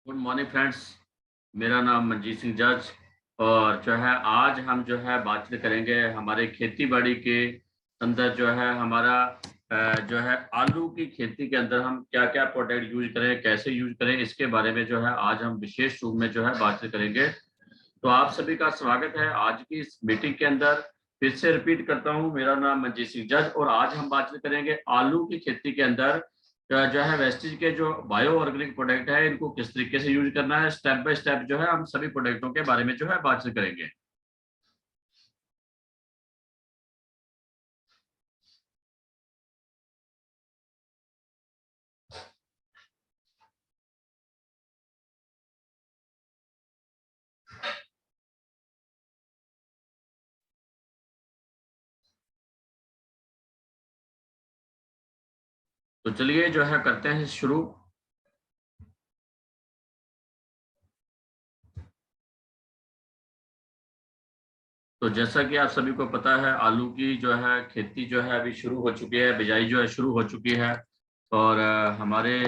Good morning friends. मेरा नाम मनजीत सिंह जज और जो है आज हम जो है बातचीत करेंगे हमारे खेती बाड़ी के अंदर जो है हमारा जो है आलू की खेती के अंदर हम क्या क्या प्रोडक्ट यूज करें, कैसे यूज करें, इसके बारे में जो है आज हम विशेष रूप में जो है बातचीत करेंगे। तो आप सभी का स्वागत है आज की इस मीटिंग के अंदर। फिर से रिपीट करता हूं, मेरा नाम मनजीत सिंह जज और आज हम बातचीत करेंगे आलू की खेती के अंदर जो है वेस्टेज के जो बायो ऑर्गेनिक प्रोडक्ट है इनको किस तरीके से यूज करना है। स्टेप बाय स्टेप जो है हम सभी प्रोडक्टों के बारे में जो है बातचीत करेंगे। तो चलिए जो है करते हैं शुरू। तो जैसा कि आप सभी को पता है आलू की जो है खेती जो है अभी शुरू हो चुकी है, बिजाई जो है शुरू हो चुकी है। और हमारे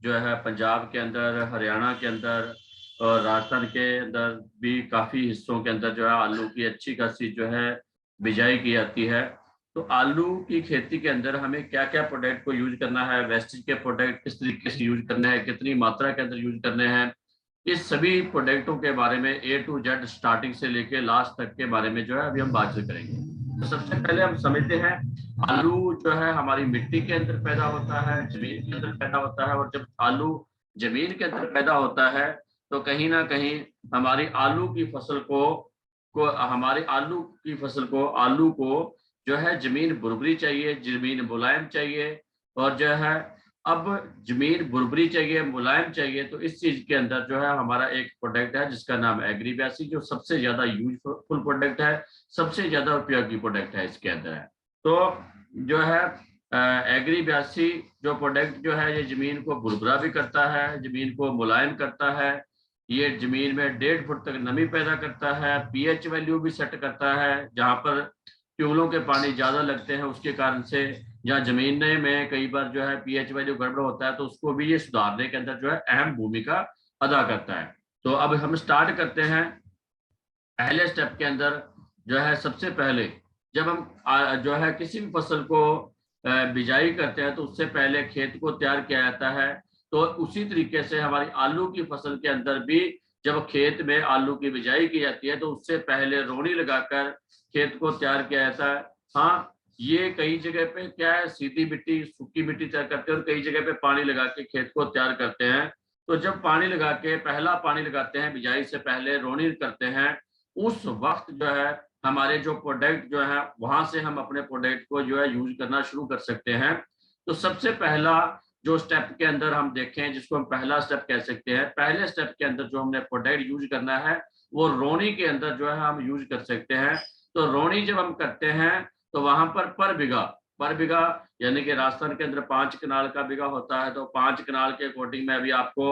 जो है पंजाब के अंदर, हरियाणा के अंदर और राजस्थान के अंदर भी काफ़ी हिस्सों के अंदर जो है आलू की अच्छी खासी जो है बिजाई की जाती है। तो आलू की खेती के अंदर हमें क्या क्या प्रोडक्ट को यूज करना है, वेस्टेज के प्रोडक्ट किस तरीके से यूज करने हैं, कितनी मात्रा के अंदर यूज करने हैं, इस सभी प्रोडक्टों के बारे में ए टू जेड स्टार्टिंग से लेके लास्ट तक के बारे में जो है अभी हम बातचीत करेंगे। तो सबसे पहले हम समझते हैं आलू जो है हमारी मिट्टी के अंदर पैदा होता है, जमीन के अंदर पैदा होता है। और जब आलू जमीन के अंदर पैदा होता है तो कहीं ना कहीं हमारी आलू की फसल को हमारी आलू को जो है जमीन बुरबरी चाहिए, जमीन मुलायम चाहिए। और जो है अब जमीन बुरबरी चाहिए, मुलायम चाहिए, तो इस चीज के अंदर जो है हमारा एक प्रोडक्ट है जिसका नाम एग्री बैसी, जो सबसे ज्यादा यूजफुल प्रोडक्ट है, सबसे ज्यादा उपयोगी प्रोडक्ट है इसके अंदर है। तो जो है एग्री बैसी जो प्रोडक्ट जो है ये जमीन को बुरबरा भी करता है, जमीन को मुलायम करता है, ये जमीन में 1.5 फुट तक नमी पैदा करता है, पीएच वैल्यू भी सेट करता है। जहां पर ट्यूबलों के पानी ज्यादा लगते हैं उसके कारण से, या जमीन में कई बार जो है पीएच वैल्यू गड़बड़ होता है, तो उसको भी ये सुधारने के अंदर जो है अहम भूमिका अदा करता है। तो अब हम स्टार्ट करते हैं पहले स्टेप के अंदर। जो है सबसे पहले जब हम जो है किसी भी फसल को बिजाई करते हैं तो उससे पहले खेत को तैयार किया जाता है। तो उसी तरीके से हमारी आलू की फसल के अंदर भी जब खेत में आलू की बिजाई की जाती है तो उससे पहले रोनी लगाकर खेत को तैयार किया जाता है। हाँ, ये कई जगह पे क्या है, सीधी मिट्टी सूखी मिट्टी तैयार करते हैं और कई जगह पे पानी लगा के खेत को तैयार करते हैं। तो जब पानी लगा के पहला पानी लगाते हैं बिजाई से पहले रोनी करते हैं, उस वक्त जो है हमारे जो प्रोडक्ट जो है वहां से हम अपने प्रोडक्ट को जो है यूज करना शुरू कर सकते हैं। तो सबसे पहला जो स्टेप के अंदर हम देखें, जिसको हम पहला स्टेप कह सकते हैं, पहले स्टेप के अंदर जो हमने प्रोडक्ट यूज करना है वो रोनी के अंदर जो है हम यूज कर सकते हैं। तो रोनी जब हम करते हैं तो वहां पर बिघा यानी कि राजस्थान के अंदर 5 कनाल का बिघा होता है, तो 5 कनाल के अकॉर्डिंग मैं अभी आपको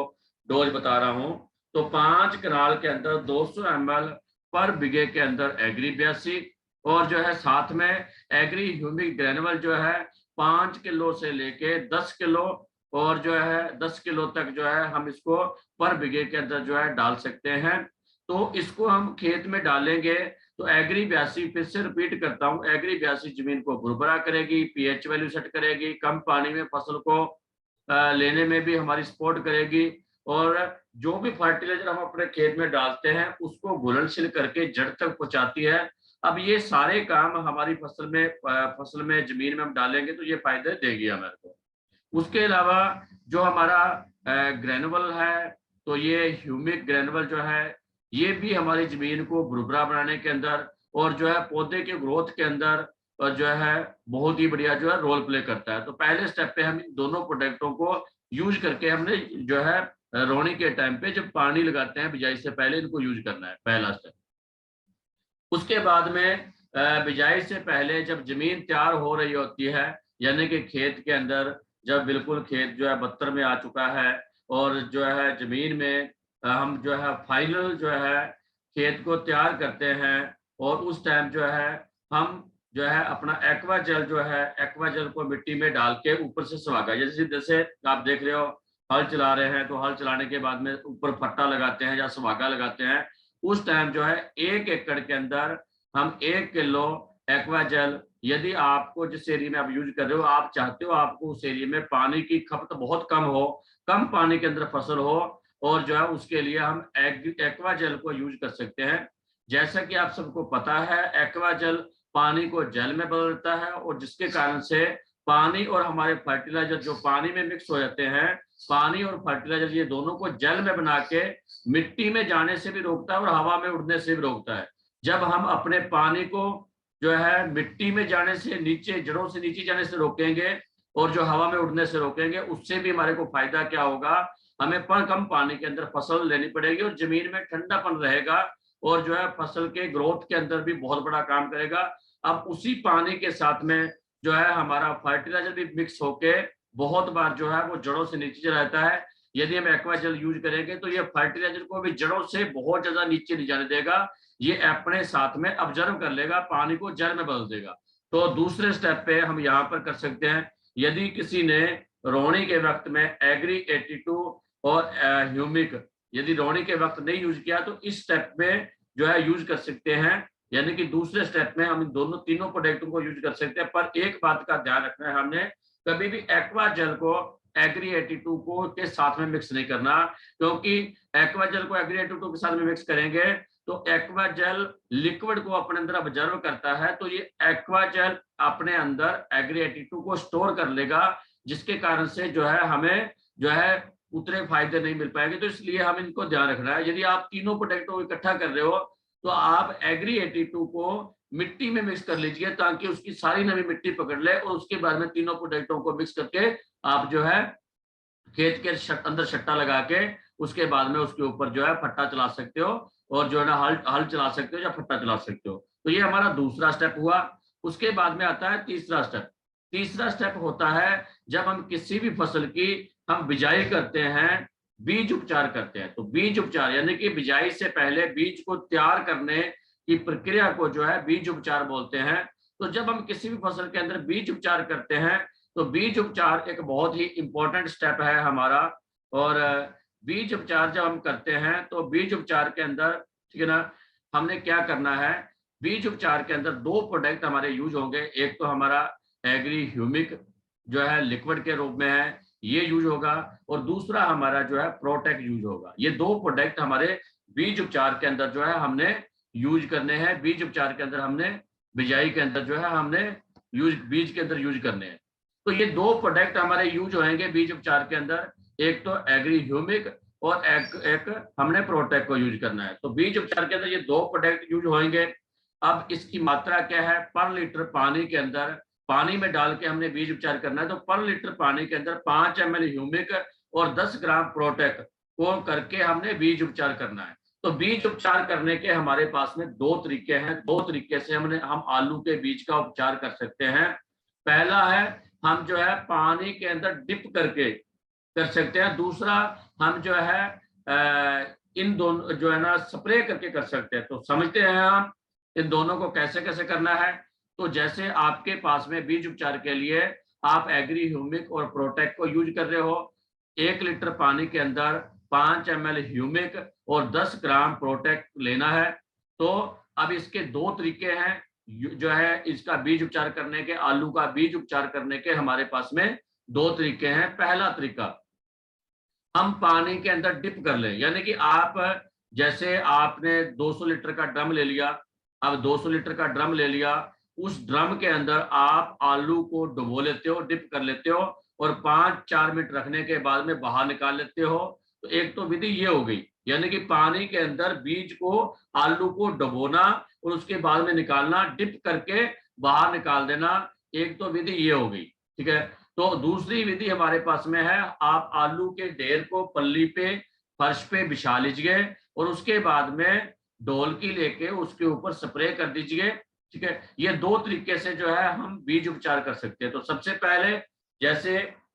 डोज बता रहा हूँ। तो 5 कनाल के अंदर 200 ml पर बीघे के अंदर एग्री 82 और जो है साथ में एग्री ह्यूमिक ग्रेनुअल जो है 5 किलो से लेके 10 किलो, और जो है 10 किलो तक जो है हम इसको पर बीघे के अंदर जो है डाल सकते हैं। तो इसको हम खेत में डालेंगे तो एग्री 82, फिर से रिपीट करता हूँ, एग्री 82 जमीन को भुरभुरा करेगी, पीएच वैल्यू सेट करेगी, कम पानी में फसल को लेने में भी हमारी सपोर्ट करेगी। और जो भी फर्टिलाइजर हम अपने खेत में डालते हैं उसको घुलनशील करके जड़ तक पहुंचाती है। अब ये सारे काम हमारी फसल में जमीन में हम डालेंगे तो ये फायदे देगी हमारे को। उसके अलावा जो हमारा ग्रेनुअल है, तो ये ह्यूमिक ग्रेनुअल जो है ये भी हमारी जमीन को भुरभुरा बनाने के अंदर और जो है पौधे के ग्रोथ के अंदर और जो है बहुत ही बढ़िया जो है रोल प्ले करता है। तो पहले स्टेप पे हम इन दोनों प्रोडक्टों को यूज करके हमने जो है रोनी के टाइम पे जब पानी लगाते हैं बिजाई से पहले इनको यूज करना है, पहला स्टेप। उसके बाद में बिजाई से पहले जब जमीन तैयार हो रही होती है, यानी कि खेत के अंदर जब बिल्कुल खेत जो है बत्तर में आ चुका है और जो है जमीन में हम जो है फाइनल जो है खेत को तैयार करते हैं, और उस टाइम जो है हम जो है अपना एक्वा जल को मिट्टी में डाल के ऊपर से सुहागा, जैसे जैसे आप देख रहे हो हल चला रहे हैं, तो हल चलाने के बाद में ऊपर फट्टा लगाते हैं या सुहागा लगाते हैं, उस टाइम जो है 1 एकड़ के अंदर हम 1 किलो एक्वा जेल, यदि आपको जिस एरिया में आप यूज कर रहे हो, आप चाहते हो आपको उस एरिया में पानी की खपत बहुत कम हो, कम पानी के अंदर फसल हो, और जो है उसके लिए हम एक्वा जेल को यूज कर सकते हैं। जैसा कि आप सबको पता है, एक्वा जेल पानी को जेल में बदल देता है, और जिसके कारण से पानी और हमारे फर्टिलाइजर जो पानी में मिक्स हो जाते हैं, पानी और फर्टिलाइजर ये दोनों को जेल में बना के मिट्टी में जाने से भी रोकता है और हवा में उड़ने से भी रोकता है। जब हम अपने पानी को जो है मिट्टी में जाने से नीचे, जड़ों से नीचे जाने से रोकेंगे, और जो हवा में उड़ने से रोकेंगे, उससे भी हमारे को फायदा क्या होगा, हमें पर कम पानी के अंदर फसल लेनी पड़ेगी और जमीन में ठंडापन रहेगा, और जो है फसल के ग्रोथ के अंदर भी बहुत बड़ा काम करेगा। अब उसी पानी के साथ में जो है हमारा फर्टिलाइजर भी मिक्स होके बहुत बार जो है वो जड़ों से नीचे चला जाता है। यदि हम एक्वा जेल यूज करेंगे तो ये फर्टिलाइजर को भी जड़ों से बहुत ज्यादा नीचे नहीं जाने देगा, ये अपने साथ में ऑब्जर्व कर लेगा, पानी को जल में बदल देगा। तो दूसरे स्टेप पे हम यहाँ पर कर सकते हैं, यदि किसी ने रोनी के वक्त में एग्री 82 और ह्यूमिक यदि रोनी के वक्त नहीं यूज किया, तो इस स्टेप में जो है यूज कर सकते हैं, यानी कि दूसरे स्टेप में हम दोनों तीनों प्रोडक्टों को यूज कर सकते हैं। पर एक बात का ध्यान रखना है, हमने कभी भी एक्वा जेल को एग्री 82 को के साथ में मिक्स नहीं करना, क्योंकि एक्वा जेल को एग्री 82 के साथ में मिक्स करेंगे तो एक्वा जेल लिक्विड को अपने अंदर ऑब्जर्व करता है, तो ये एक्वा जेल अपने अंदर एग्री 82 को स्टोर कर लेगा, जिसके कारण से जो है हमें जो है उतने फायदे नहीं मिल पाएंगे। तो इसलिए हम इनको ध्यान रखना है। यदि आप तीनों प्रोडक्टों को इकट्ठा कर रहे हो तो आप एग्री 82 को मिट्टी में मिक्स कर लीजिए, ताकि उसकी सारी नमी मिट्टी पकड़ ले, और उसके बाद में तीनों प्रोडक्टों को मिक्स करके आप जो है खेत के अंदर छट्टा लगा के उसके बाद में उसके ऊपर जो है फट्टा चला सकते हो, और जो है ना हल चला सकते हो या फट्टा चला सकते हो। तो ये हमारा दूसरा स्टेप हुआ। उसके बाद में आता है तीसरा स्टेप। तीसरा स्टेप होता है जब हम किसी भी फसल की हम बिजाई करते हैं, बीज उपचार करते हैं। तो बीज उपचार यानी कि बिजाई से पहले बीज को तैयार करने की प्रक्रिया को जो है बीज उपचार बोलते हैं। तो जब हम किसी भी फसल के अंदर बीज उपचार करते हैं, तो बीज उपचार एक बहुत ही इंपॉर्टेंट स्टेप है हमारा। और बीज उपचार जब हम करते हैं तो बीज उपचार के अंदर, ठीक है ना, हमने क्या करना है, बीज उपचार के अंदर 2 प्रोडक्ट हमारे यूज होंगे। एक तो हमारा एग्री ह्यूमिक जो है लिक्विड के रूप में है, ये यूज होगा, और दूसरा हमारा जो है प्रोटेक्ट यूज होगा। ये 2 प्रोडक्ट हमारे बीज उपचार के अंदर जो है हमने यूज करने हैं। बीज उपचार के अंदर हमने बिजाई के अंदर जो है हमने बीज के अंदर यूज करने हैं। तो ये 2 प्रोडक्ट हमारे यूज होंगे बीज उपचार के अंदर, एक तो एग्री ह्यूमिक और एक हमने प्रोटेक्ट को यूज करना है। तो बीज उपचार के अंदर ये 2 प्रोडक्ट यूज होंगे। अब इसकी मात्रा क्या है, पर लीटर पानी के अंदर, पानी में डाल के हमने बीज उपचार करना है, तो पर लीटर पानी के अंदर 5 ml ह्यूमिक और 10 ग्राम प्रोटेक्ट को करके हमने बीज उपचार करना है। तो बीज उपचार करने के हमारे पास में 2 तरीके हैं। 2 तरीके से हम आलू के बीज का उपचार कर सकते हैं। पहला है हम जो है पानी के अंदर डिप करके कर सकते हैं। दूसरा हम जो है इन दोनों जो है ना स्प्रे करके कर सकते हैं। तो समझते हैं हम इन दोनों को कैसे कैसे करना है। तो जैसे आपके पास में बीज उपचार के लिए आप एग्री ह्यूमिक और प्रोटेक्ट को यूज कर रहे हो, 1 लीटर पानी के अंदर 5 ml ह्यूमिक और 10 ग्राम प्रोटेक्ट लेना है। तो अब इसके 2 तरीके हैं जो है इसका बीज उपचार करने के, आलू का बीज उपचार करने के हमारे पास में 2 तरीके हैं। पहला तरीका, हम पानी के अंदर डिप कर लें, यानी कि आप जैसे आपने 200 लीटर का ड्रम ले लिया। अब 200 लीटर का ड्रम ले लिया, उस ड्रम के अंदर आप आलू को डुबो लेते हो, डिप कर लेते हो, और 5-4 मिनट रखने के बाद में बाहर निकाल लेते हो। तो एक तो विधि ये हो गई, यानी कि पानी के अंदर बीज को, आलू को डुबोना और उसके बाद में निकालना, डिप करके बाहर निकाल देना। एक तो विधि ये हो गई, ठीक है। तो दूसरी विधि हमारे पास में है, आप आलू के ढेर को पल्ली पे, फर्श पे बिछा लीजिए, और उसके बाद में ढोलकी लेके उसके ऊपर स्प्रे कर दीजिए, ठीक है। ये 2 तरीके से जो है हम बीज उपचार कर सकते हैं। तो सबसे पहले जैसे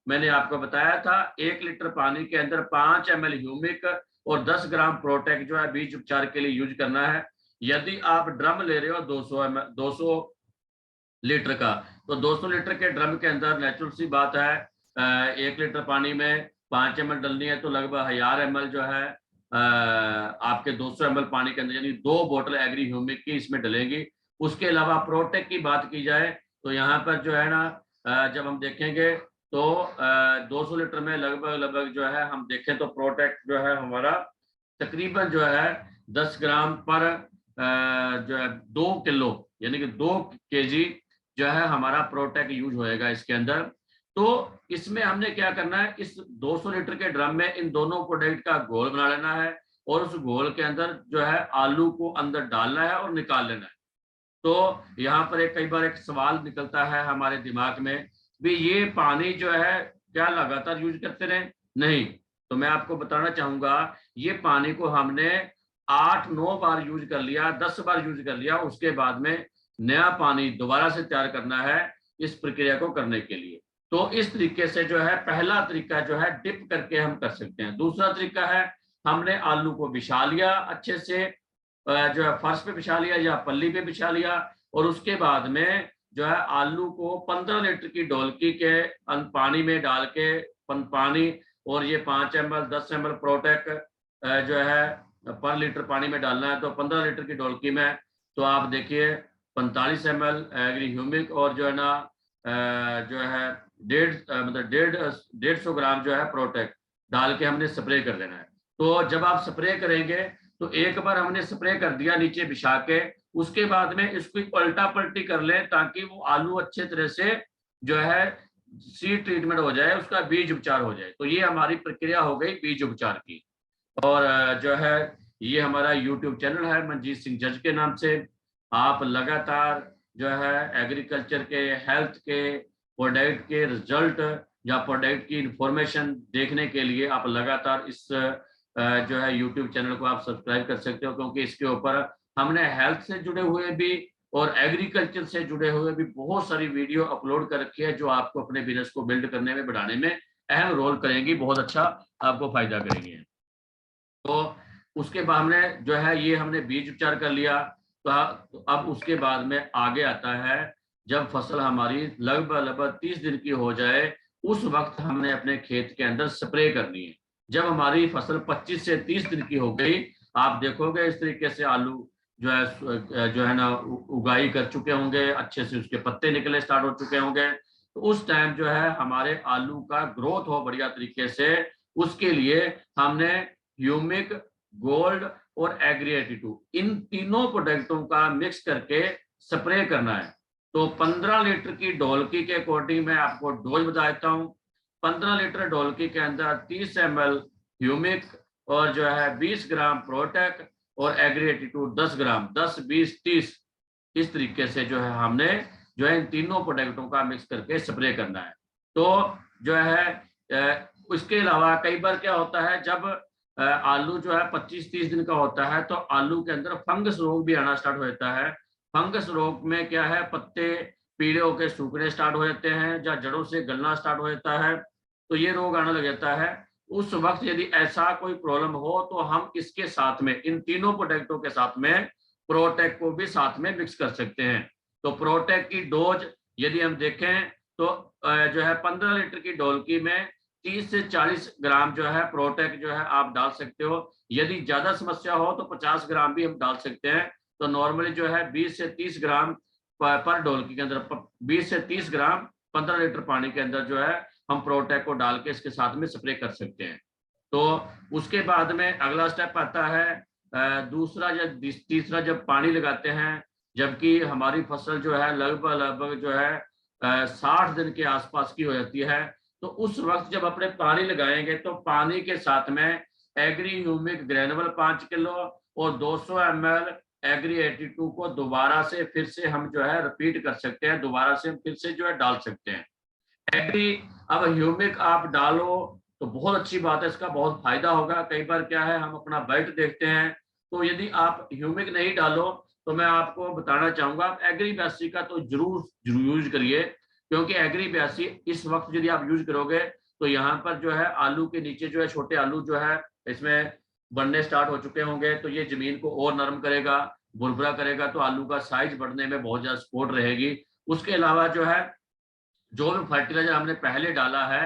मैंने आपको बताया था, 1 लीटर पानी के अंदर 5 ml ह्यूमिक और 10 ग्राम प्रोटेक्ट जो है बीज उपचार के लिए यूज करना है। यदि आप ड्रम ले रहे हो 200 लीटर का, तो 200 लीटर के ड्रम के अंदर नेचुरल सी बात है 1 लीटर पानी में 5 ml डलनी है तो लगभग 1000 ml जो है आपके 200 ml पानी के अंदर, यानी 2 बोतल एग्री ह्यूमिक की इसमें डलेंगी। उसके अलावा प्रोटेक की बात की जाए तो यहाँ पर जो है ना जब हम देखेंगे तो 200 लीटर में लगभग जो है हम देखें तो प्रोटेक जो है हमारा तकरीबन जो है 10 ग्राम पर जो है 2 किलो यानी कि 2 केजी जो है हमारा प्रोटेक यूज होएगा इसके अंदर। तो इसमें हमने क्या करना है, इस 200 लीटर के ड्रम में इन दोनों प्रोडक्ट का घोल बना लेना है और उस घोल के अंदर जो है आलू को अंदर डालना है और निकाल लेना है। तो यहाँ पर कई बार एक सवाल निकलता है हमारे दिमाग में भी, ये पानी जो है क्या लगातार यूज करते रहे? नहीं। तो मैं आपको बताना चाहूंगा, ये पानी को हमने 8-9 बार यूज कर लिया, 10 बार यूज कर लिया, उसके बाद में नया पानी दोबारा से तैयार करना है इस प्रक्रिया को करने के लिए। तो इस तरीके से जो है पहला तरीका जो है डिप करके हम कर सकते हैं। दूसरा तरीका है, हमने आलू को बिछा लिया अच्छे से, जो है फर्श पे बिछा लिया या पल्ली पे बिछा लिया, और उसके बाद में जो है आलू को 15 लीटर की डोलकी के पानी में डाल के पानी और ये 5 ml 10 ml प्रोटेक जो है पर लीटर पानी में डालना है। तो 15 लीटर की डोलकी में तो आप देखिए 45 ml एग्री ह्यूमिक और जो है ना जो है 150 ग्राम जो है प्रोटेक डाल के हमने स्प्रे कर देना है। तो जब आप स्प्रे करेंगे तो एक बार हमने स्प्रे कर दिया नीचे बिछा के, उसके बाद में इसको पलटा पलटी कर लें ताकि वो आलू अच्छे तरह से जो है सीड ट्रीटमेंट हो जाए, उसका बीज उपचार हो जाए। तो ये हमारी प्रक्रिया हो गई बीज उपचार की। और जो है ये हमारा यूट्यूब चैनल है मनजीत सिंह जज के नाम से। आप लगातार जो है एग्रीकल्चर के, हेल्थ के, प्रोडक्ट के रिजल्ट या प्रोडक्ट की इंफॉर्मेशन देखने के लिए आप लगातार इस जो है यूट्यूब चैनल को आप सब्सक्राइब कर सकते हो, क्योंकि इसके ऊपर हमने हेल्थ से जुड़े हुए भी और एग्रीकल्चर से जुड़े हुए भी बहुत सारी वीडियो अपलोड कर रखी है जो आपको अपने बिजनेस को बिल्ड करने में, बढ़ाने में अहम रोल करेंगी, बहुत अच्छा आपको फायदा करेंगे। तो उसके बाद हमने जो है ये हमने बीज उपचार कर लिया। तो अब उसके बाद में आगे आता है, जब फसल हमारी लगभग 30 दिन की हो जाए, उस वक्त हमने अपने खेत के अंदर स्प्रे करनी है। जब हमारी फसल 25 से 30 दिन की हो गई, आप देखोगे इस तरीके से आलू जो है ना उगाई कर चुके होंगे, अच्छे से उसके पत्ते निकले स्टार्ट हो चुके होंगे। तो उस टाइम जो है हमारे आलू का ग्रोथ हो बढ़िया तरीके से, उसके लिए हमने ह्यूमिक, गोल्ड और एग्री 82 इन तीनों प्रोडक्टों का मिक्स करके स्प्रे करना है। तो 15 लीटर की ढोलकी के अकॉर्डिंग मैं आपको डोज बता देता हूँ। 15 लीटर ढोलकी के अंदर 30 ml ह्यूमिक और जो है 20 ग्राम प्रोटेक और एग्री 82 10 ग्राम, 10, 20, 30 इस तरीके से जो है हमने जो है इन तीनों प्रोडक्टों का मिक्स करके स्प्रे करना है। तो जो है उसके अलावा कई बार क्या होता है, जब आलू जो है 25-30 दिन का होता है तो आलू के अंदर फंगस रोग भी आना स्टार्ट हो जाता है। फंगस रोग में क्या है, पत्ते पीले होकर सूखने स्टार्ट हो जाते हैं या जड़ों से गलना स्टार्ट हो जाता है, तो ये रोग आने लग जाता है। उस वक्त यदि ऐसा कोई प्रॉब्लम हो तो हम इसके साथ में, इन तीनों प्रोडक्टों के साथ में प्रोटेक को भी साथ में मिक्स कर सकते हैं। तो प्रोटेक की डोज यदि हम देखें तो जो है 15 लीटर की ढोलकी में 30 से 40 ग्राम जो है प्रोटेक जो है आप डाल सकते हो। यदि ज्यादा समस्या हो तो 50 ग्राम भी हम डाल सकते हैं। तो नॉर्मली जो है 20 से 30 ग्राम पर ढोलकी के अंदर, 20 से 30 ग्राम 15 लीटर पानी के अंदर जो है हम प्रोटेक को डाल के इसके साथ में स्प्रे कर सकते हैं। तो उसके बाद में अगला स्टेप आता है दूसरा या तीसरा, जब पानी लगाते हैं, जबकि हमारी फसल जो है लगभग जो है 60 दिन के आसपास की हो जाती है, तो उस वक्त जब अपने पानी लगाएंगे तो पानी के साथ में एग्री ह्यूमिक ग्रेनुअल 5 किलो और 200 ml एग्री 82 को दोबारा से फिर से हम जो है रिपीट कर सकते हैं, दोबारा से फिर से जो है डाल सकते हैं। एग्री अब ह्यूमिक आप डालो तो बहुत अच्छी बात है, इसका बहुत फायदा होगा। कई बार क्या है, हम अपना बेल्ट देखते हैं, तो यदि आप ह्यूमिक नहीं डालो तो मैं आपको बताना चाहूंगा आप एग्री 82 का तो जरूर यूज करिए, क्योंकि एग्री 82 इस वक्त यदि आप यूज करोगे तो यहाँ पर जो है आलू के नीचे जो है छोटे आलू जो है इसमें बढ़ने स्टार्ट हो चुके होंगे, तो ये जमीन को और नरम करेगा, बुरबुरा करेगा, तो आलू का साइज बढ़ने में बहुत ज्यादा सपोर्ट रहेगी। उसके अलावा जो है जो भी फर्टिलाइजर हमने पहले डाला है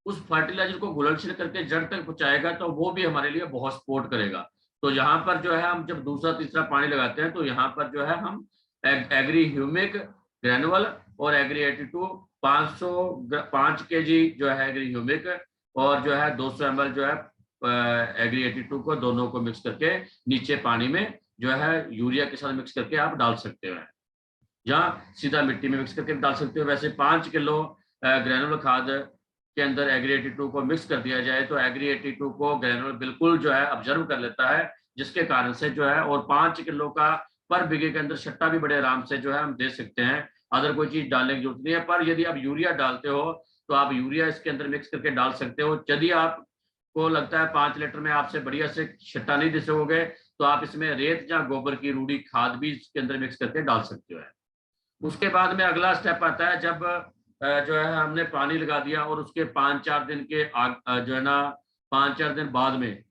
उस फर्टिलाइजर को घुलनशील करके जड़ तक पहुंचाएगा, तो वो भी हमारे लिए बहुत सपोर्ट करेगा। तो यहाँ पर जो है हम जब दूसरा तीसरा पानी लगाते हैं तो यहाँ पर जो है हम एग्री ह्यूमिक ग्रेनुअल और एग्री 82 5 kg जो है एग्री ह्यूमिक और जो है 200 ml जो है एग्री 82 को दोनों को मिक्स करके नीचे पानी में जो है यूरिया के साथ मिक्स करके आप डाल सकते हो, या सीधा मिट्टी में मिक्स करके डाल सकते हो। वैसे 5 किलो ग्रेनुलर खाद के अंदर एग्री 82 को मिक्स कर दिया जाए तो एग्री 82 को ग्रेनुलर बिल्कुल जो है ऑब्जर्व कर लेता है, जिसके कारण से जो है, और 5 किलो का पर बीघे के अंदर छट्टा भी बड़े आराम से जो है हम दे सकते हैं। अदर कोई चीज डालने की जरूरत नहीं है। पर यदि आप यूरिया डालते हो तो आप यूरिया इसके अंदर मिक्स करके डाल सकते हो। यदि आपको लगता है 5 लीटर में आपसे बढ़िया से छट्टा नहीं दे सकोगे तो आप इसमें रेत या गोबर की रूढ़ी खाद भी इसके अंदर मिक्स करके डाल सकते हो। उसके बाद में अगला स्टेप आता है, जब जो है हमने पानी लगा दिया और उसके 5-4 दिन के जो है ना 5-4 दिन बाद में,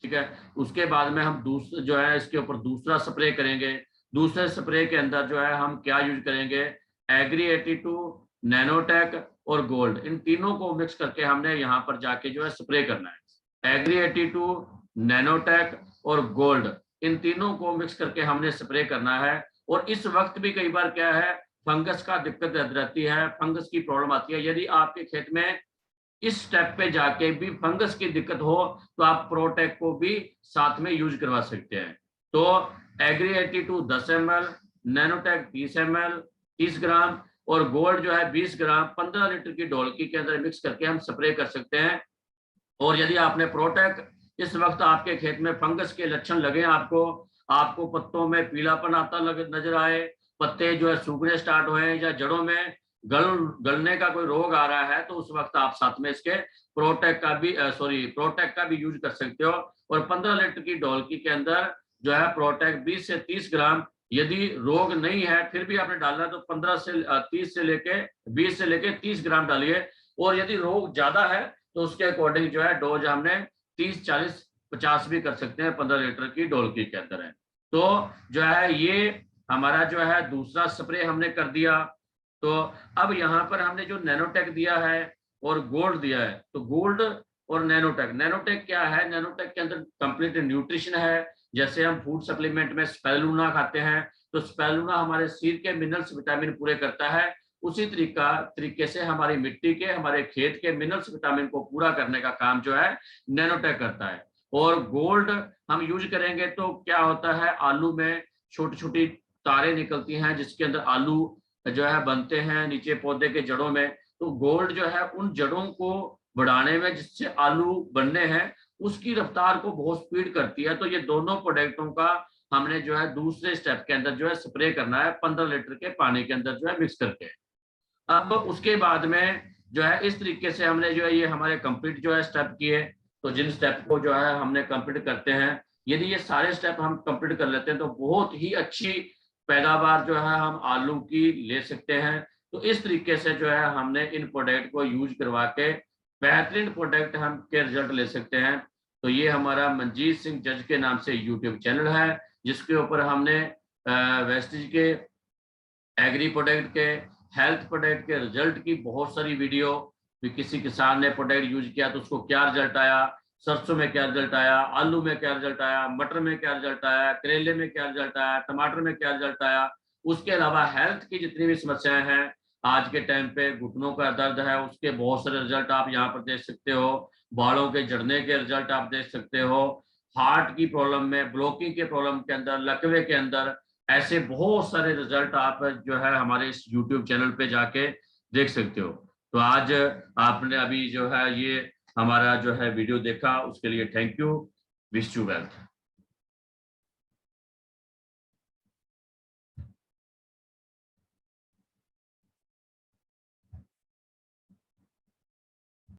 ठीक है, उसके बाद में हम दूसरा जो है इसके ऊपर दूसरा स्प्रे करेंगे। दूसरे स्प्रे के अंदर जो है हम क्या यूज करेंगे, एग्री 82, नैनोटेक और गोल्ड, इन तीनों को मिक्स करके हमने यहाँ पर जाके जो है स्प्रे करना है। एग्री 82, नैनोटेक और गोल्ड, इन तीनों को मिक्स करके हमने स्प्रे करना है। और इस वक्त भी कई बार क्या है, फंगस का दिक्कत रहती है, फंगस की प्रॉब्लम आती है। यदि आपके खेत में इस स्टेप पे जाके भी फंगस की दिक्कत हो तो आप प्रोटेक को भी साथ में यूज करवा सकते हैं। तो एग्री 82 10 ml, नैनोटेक 30 ml 30 ग्राम और गोल्ड जो है 20 ग्राम 15 लीटर की ढोलकी के अंदर मिक्स करके हम स्प्रे कर सकते हैं। और यदि आपने प्रोटेक इस वक्त आपके खेत में फंगस के लक्षण लगे, आपको पत्तों में पीलापन आता नजर आए, पत्ते जो है सूखने स्टार्ट हुए या जड़ों में गलने का कोई रोग आ रहा है, तो उस वक्त आप साथ में इसके प्रोटेक का भी यूज कर सकते हो। और 15 लीटर की ढोलकी के अंदर जो है प्रोटेक 20 से 30 ग्राम, यदि रोग नहीं है फिर भी आपने डालना है तो 15 से 30 से लेके 20 से लेके 30 ग्राम डालिए। और यदि रोग ज्यादा है तो उसके अकॉर्डिंग जो है डोज हमने 30, 40, 50 भी कर सकते हैं 15 लीटर की ढोलकी के अंदर है। तो जो है ये हमारा जो है दूसरा स्प्रे हमने कर दिया। तो अब यहाँ पर हमने जो नैनोटेक दिया है और गोल्ड दिया है, तो गोल्ड और नैनोटेक क्या है, नैनोटेक के अंदर कंप्लीट न्यूट्रिशन है। जैसे हम फूड सप्लीमेंट में स्पेलुना खाते हैं तो स्पेलुना हमारे शरीर के मिनरल्स विटामिन पूरे करता है, उसी तरीके से हमारी मिट्टी के, हमारे खेत के मिनरल्स विटामिन को पूरा करने का काम जो है नैनोटेक करता है। और गोल्ड हम यूज करेंगे तो क्या होता है, आलू में छोटी छोटी तारें निकलती हैं जिसके अंदर आलू जो है बनते हैं नीचे पौधे के जड़ों में। तो गोल्ड जो है उन जड़ों को बढ़ाने में, जिससे आलू बनने हैं, उसकी रफ्तार को बहुत स्पीड करती है। तो ये दोनों प्रोडक्टों का हमने जो है दूसरे स्टेप के अंदर जो है स्प्रे करना है 15 लीटर के पानी के अंदर जो है मिक्स करके। अब उसके बाद में जो है इस तरीके से हमने जो है ये हमारे कंप्लीट जो है स्टेप किए। तो जिन स्टेप को जो है हमने कंप्लीट करते हैं, यदि ये सारे स्टेप हम कंप्लीट कर लेते हैं तो बहुत ही अच्छी पैदावार जो है हम आलू की ले सकते हैं। तो इस तरीके से जो है हमने इन प्रोडक्ट को यूज करवा के बेहतरीन प्रोडक्ट हम के रिजल्ट ले सकते हैं। तो ये हमारा मनजीत सिंह जज के नाम से यूट्यूब चैनल है, जिसके ऊपर हमने वेस्टेज के, एग्री प्रोडक्ट के, हेल्थ प्रोडक्ट के रिजल्ट की बहुत सारी वीडियो, भी किसी किसान ने प्रोडक्ट यूज किया तो उसको क्या रिजल्ट आया, सरसों में क्या रिजल्ट आया, आलू में क्या रिजल्ट आया, मटर में क्या रिजल्ट आया, करेले में क्या रिजल्ट आया, टमाटर में क्या रिजल्ट आया। उसके अलावा हेल्थ की जितनी भी समस्याएं हैं, आज के टाइम पे घुटनों का दर्द है उसके बहुत सारे रिजल्ट आप यहाँ पर देख सकते हो, बालों के झड़ने के रिजल्ट आप देख सकते हो, हार्ट की प्रॉब्लम में, ब्लॉकिंग के प्रॉब्लम के अंदर, लकवे के अंदर, ऐसे बहुत सारे रिजल्ट आप जो है हमारे इस YouTube चैनल पे जाके देख सकते हो। तो आज आपने अभी जो है ये हमारा जो है वीडियो देखा, उसके लिए thank you. Wish you wealth.